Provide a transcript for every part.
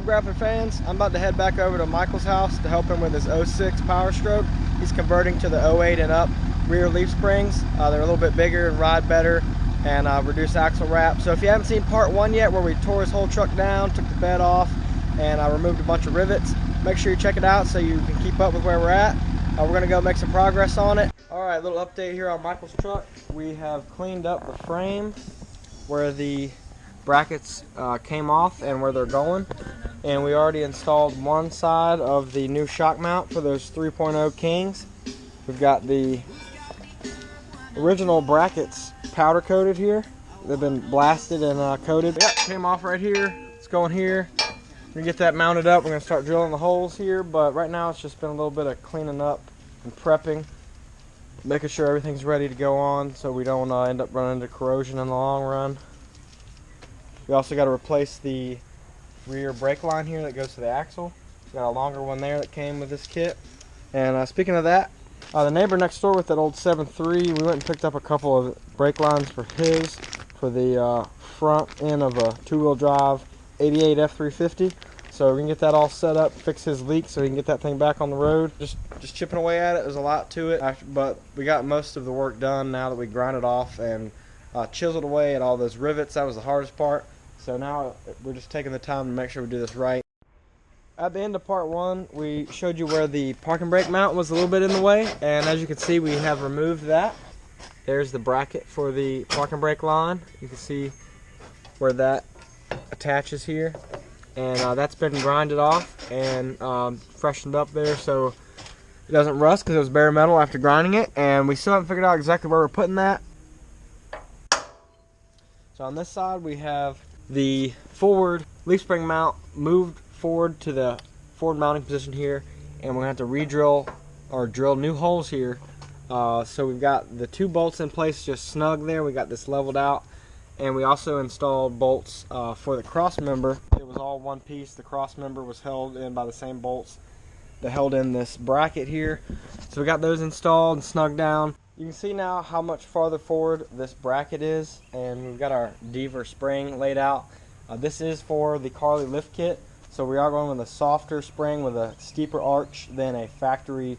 up, Grappin' fans? I'm about to head back over to Michael's house to help him with his 06 Powerstroke. He's converting to the 08 and up rear leaf springs. They're a little bit bigger and ride better and reduce axle wrap. So if you haven't seen part 1 yet, where we tore his whole truck down, took the bed off, and removed a bunch of rivets, make sure you check it out so you can keep up with where we're at. We're gonna go make some progress on it. All right, little update here on Michael's truck. We have cleaned up the frame where the brackets came off and where they're going, and we already installed one side of the new shock mount for those 3.0 Kings. We've got the original brackets powder coated here. They've been blasted and coated. Yep, came off right here. It's going here. We're gonna get that mounted up. We're gonna start drilling the holes here, but right now it's just been a little bit of cleaning up and prepping, making sure everything's ready to go on so we don't end up running into corrosion in the long run. We also got to replace the rear brake line here that goes to the axle. We got a longer one there that came with this kit. And speaking of that, the neighbor next door with that old 7.3, we went and picked up a couple of brake lines for his, for the front end of a two-wheel drive 88 F350. So we can get that all set up, fix his leak so he can get that thing back on the road. Just chipping away at it. There's a lot to it, but we got most of the work done now that we grind it off and chiseled away at all those rivets. That was the hardest part. So now we're just taking the time to make sure we do this right. At the end of part 1, we showed you where the parking brake mount was a little bit in the way, and as you can see, we have removed that. There's the bracket for the parking brake line. You can see where that attaches here, and that's been grinded off and freshened up there so it doesn't rust, because it was bare metal after grinding it, and we still haven't figured out exactly where we're putting that. So on this side we have the forward leaf spring mount moved forward to the forward mounting position here, and we're going to have to re-drill or drill new holes here. So we've got the 2 bolts in place just snug there. We got this leveled out, and we also installed bolts for the cross member. It was all one piece. The cross member was held in by the same bolts that held in this bracket here. So we got those installed and snugged down. You can see now how much farther forward this bracket is, and we've got our deaver spring laid out. This is for the Carli lift kit, so we are going with a softer spring with a steeper arch than a factory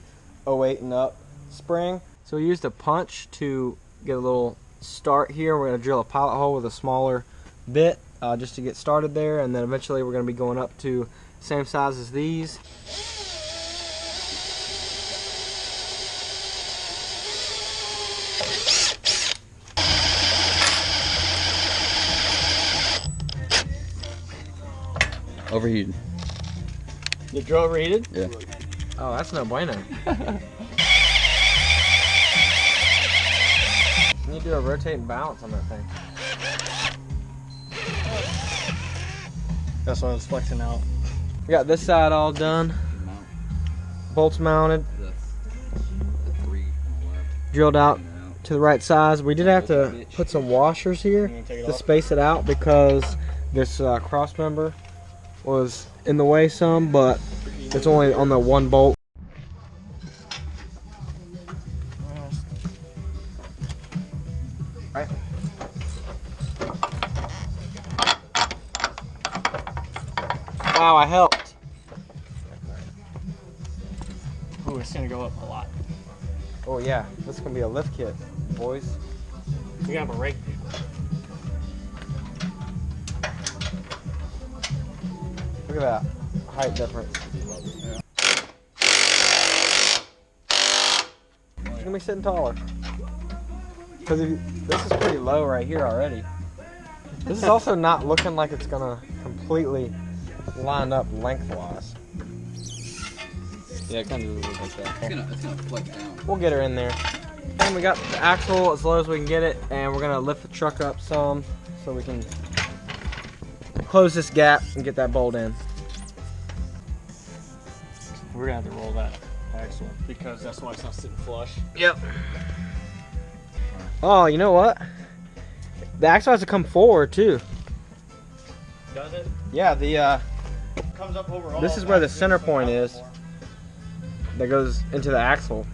08 and up spring. So we used a punch to get a little start here. We're going to drill a pilot hole with a smaller bit just to get started there, and then eventually we're going to be going up to same size as these. Overheated. Your drill overheated? Yeah. Oh, that's no bueno. You need to do a rotate and balance on that thing. That's why I was flexing out. We got this side all done. Bolts mounted. Drilled out to the right size. We did have to put some washers here to space it out because this cross member was in the way some, but it's only on the 1 bolt. Right. Wow, I helped. Ooh, it's gonna go up a lot. Oh yeah, this is gonna be a lift kit, boys. We have a rake. Look at that height difference. It's gonna be sitting taller. Because this is pretty low right here already. This is also not looking like it's gonna completely line up lengthwise. Yeah, it kind of looks like that. It's gonna flex down. We'll get her in there. And we got the axle as low as we can get it, and we're gonna lift the truck up some so we can close this gap and get that bolt in. We're gonna have to roll that axle because that's why it's not sitting flush. Yep. Oh, you know what? The axle has to come forward too. Does it? Yeah, the Comes up over all. this is where the center point is that goes into the axle.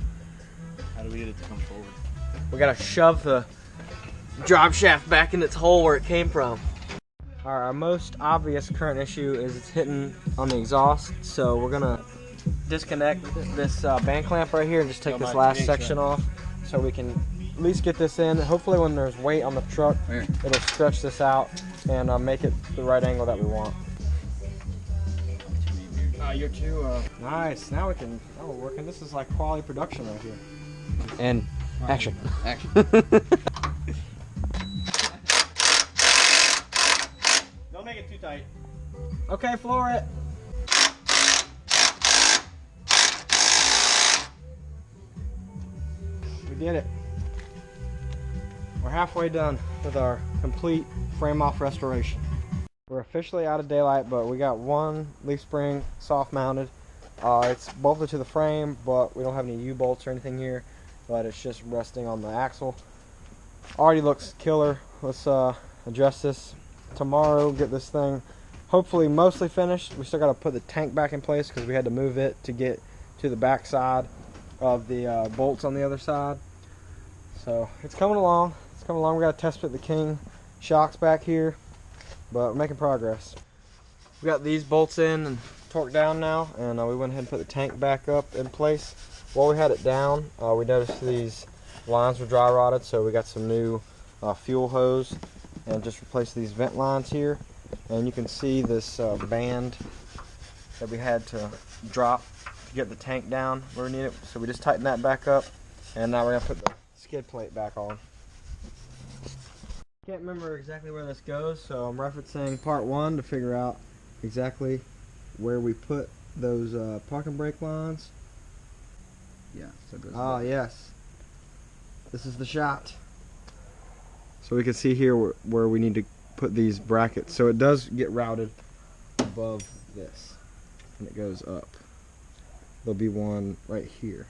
How do we get it to come forward? We gotta shove the drive shaft back in its hole where it came from. Our most obvious current issue is it's hitting on the exhaust, so we're gonna disconnect this band clamp right here and just take this last section off so we can at least get this in. Hopefully when there's weight on the truck, it'll stretch this out and make it the right angle that we want. You're too. Nice, now we can, oh, we're working. This is like quality production right here. And action. Action. Don't make it too tight. Okay, floor it. We did it. We're halfway done with our complete frame off restoration. We're officially out of daylight, but we got one leaf spring soft mounted. It's bolted to the frame, but we don't have any U-bolts or anything here, but it's just resting on the axle. Already looks killer. Let's address this tomorrow, get this thing hopefully mostly finished. We still got to put the tank back in place because we had to move it to get to the back side of the bolts on the other side. So it's coming along. It's coming along. We got to test fit the King shocks back here, but we're making progress. We got these bolts in and torqued down now, and we went ahead and put the tank back up in place. While we had it down, we noticed these lines were dry rotted, so we got some new fuel hose and just replaced these vent lines here. And you can see this band that we had to drop to get the tank down where we need it. So we just tightened that back up, and now we're gonna put the skid plate back on. Can't remember exactly where this goes, so I'm referencing part 1 to figure out exactly where we put those parking brake lines. Yeah, so it goes. Ah, yes. This is the shot. So we can see here where we need to put these brackets. So it does get routed above this, and it goes up. There'll be one right here.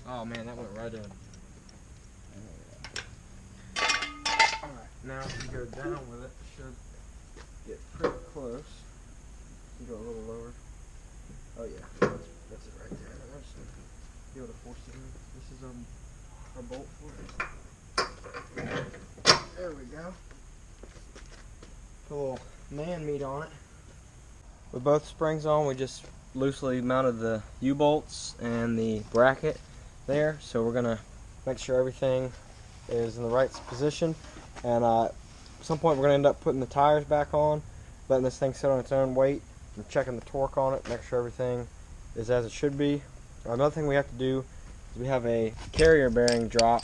Oh man, that went right in. Alright, now if you go down with it, it should get pretty close. You go a little lower. Oh yeah, that's it right there. I'm just gonna be able to force it in. This is our bolt for it. There we go. Put a little man meat on it. With both springs on, we just loosely mounted the U-bolts and the bracket there, so we're gonna make sure everything is in the right position, and at some point we're gonna end up putting the tires back on, letting this thing sit on its own weight, and checking the torque on it, make sure everything is as it should be. Another thing we have to do is we have a carrier bearing drop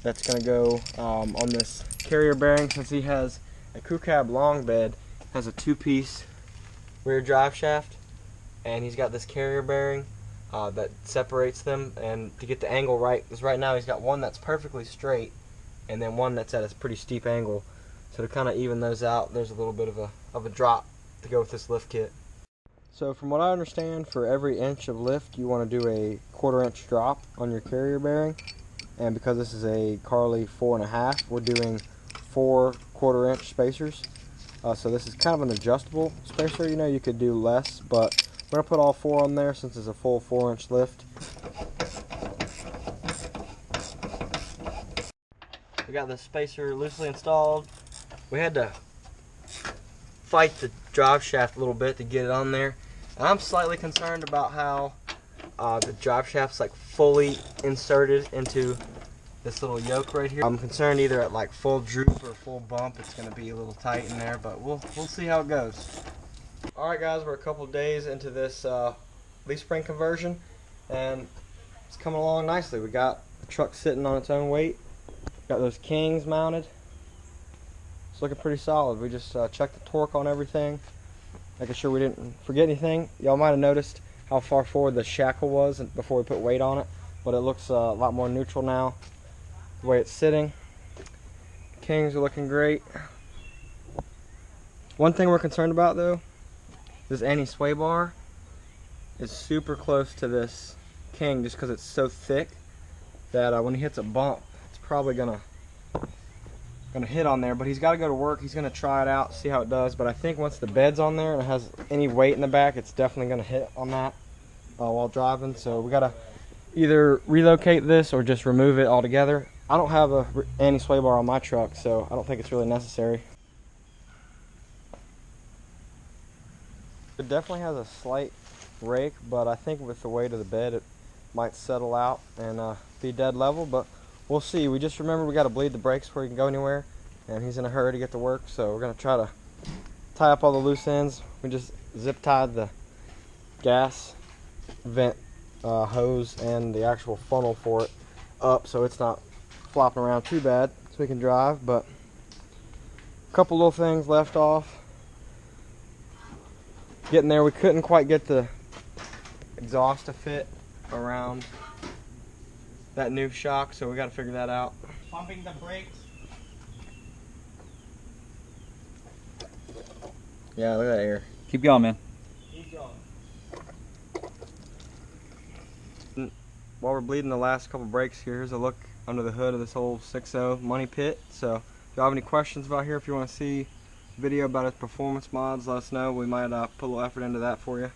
that's gonna go on this carrier bearing. Since he has a crew cab long bed, has a 2-piece rear drive shaft, and he's got this carrier bearing that separates them, and to get the angle right, because right now he's got one that's perfectly straight and then one that's at a pretty steep angle. So to kind of even those out, there's a little bit of a drop to go with this lift kit. So from what I understand, for every inch of lift you want to do a 1/4 inch drop on your carrier bearing, and because this is a Carli 4.5, we're doing 4 1/4 inch spacers. So this is kind of an adjustable spacer. You know, you could do less, but we're going to put all 4 on there since it's a full 4-inch lift. We got the spacer loosely installed. We had to fight the drive shaft a little bit to get it on there. And I'm slightly concerned about how the drive shaft's like fully inserted into this little yoke right here. I'm concerned either at like full droop or full bump it's going to be a little tight in there, but we'll see how it goes. Alright guys, we're a couple days into this leaf spring conversion, and it's coming along nicely. We got the truck sitting on its own weight, got those Kings mounted. It's looking pretty solid. We just checked the torque on everything, making sure we didn't forget anything. Y'all might have noticed how far forward the shackle was before we put weight on it, but it looks a lot more neutral now the way it's sitting. Kings are looking great. One thing we're concerned about though, this anti-sway bar is super close to this King just because it's so thick that when he hits a bump, it's probably gonna gonna hit on there, but he's got to go to work. He's gonna try it out, see how it does. But I think once the bed's on there and it has any weight in the back, it's definitely gonna hit on that while driving. So we gotta either relocate this or just remove it altogether. I don't have a anti-sway bar on my truck, so I don't think it's really necessary. It definitely has a slight rake, but I think with the weight of the bed, it might settle out and be dead level, but we'll see. We just remember we got to bleed the brakes before he can go anywhere, and he's in a hurry to get to work, so we're going to try to tie up all the loose ends. We just zip tied the gas vent hose and the actual funnel for it up so it's not flopping around too bad, so we can drive. But a couple little things left off. Getting there, we couldn't quite get the exhaust to fit around that new shock, so we got to figure that out. Pumping the brakes. Yeah, look at that air. Keep going, man. Keep going. While we're bleeding the last couple brakes here, here's a look under the hood of this old 6.0 money pit. So if you have any questions about here, if you want to see a video about its performance mods, let us know. We might put a little effort into that for you.